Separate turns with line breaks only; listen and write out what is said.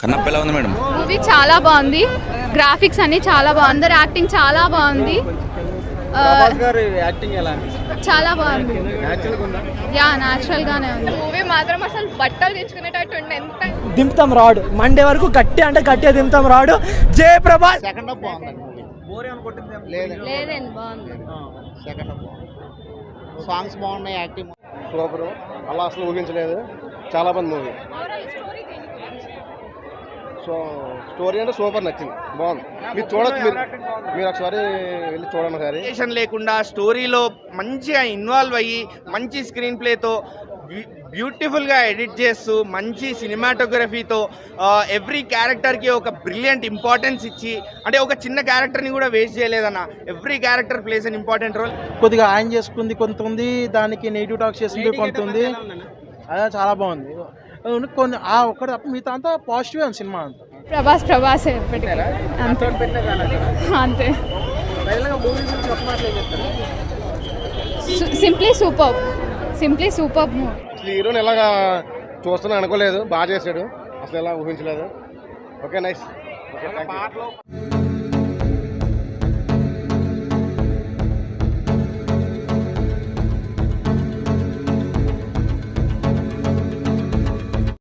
కన్నప్ప ఎలా ఉంది madam?
Movie చాలా బాగుంది, గ్రాఫిక్స్ అన్ని చాలా బాగుంది, అందరు యాక్టింగ్ చాలా బాగుంది. చాలా బాగుంది, యా న్యాచురల్ గానే ఉంది. మూవీ మాత్రం అసలు బట్టలు తెచ్చుకునేటట్టు ఉండే. ఎంత
దింపుతాం రాడు మండే వరకు గట్టి అంటే గట్టిగా దింపుతాం రాడు. జయ ప్రభా
సెకండ్ హాఫ్ బాగుందండి మూవీ.
లేదండి, బాగుంది.
సెకండ్ హాఫ్ సాంగ్స్ బాగున్నాయి, యాక్టింగ్
సూపర్. అలా అసలు ఊహించలేదు, చాలా మంది మూవీ. సో స్టోరీ అంటే సూపర్, నచ్చింది, బాగుంది. మీరు చూడొచ్చు, మీరు ఒకసారి వెళ్ళి చూడండి. ఒకసారి
లేకుండా స్టోరీలో మంచిగా ఇన్వాల్వ్ అయ్యి మంచి స్క్రీన్ ప్లేతో బ్యూటిఫుల్గా ఎడిట్ చేస్తూ మంచి సినిమాటోగ్రఫీతో ఎవ్రీ క్యారెక్టర్కి ఒక బ్రిలియంట్ ఇంపార్టెన్స్ ఇచ్చి, అంటే ఒక చిన్న క్యారెక్టర్ని కూడా వేస్ట్ చేయలేదన్న. Every character plays an important role.
కొద్దిగా ఆయన చేసుకుంది కొంత ఉంది, దానికి నెగిటివ్ టాక్ చేసింది కొంత ఉంది. అదే చాలా బాగుంది. కొన్ని ఒక్కటి తప్ప మిగతా అంతా పాజిటివ్ ఉంది సినిమా అంతా.
ప్రభాస్ ఎప్పటికీ అంతే. Simply super movie.
అసలు హీరోని ఎలాగా చూస్తున్నా అనుకోలేదు, బాగా చేశాడు, అసలు ఎలా ఊహించలేదు. Okay, nice.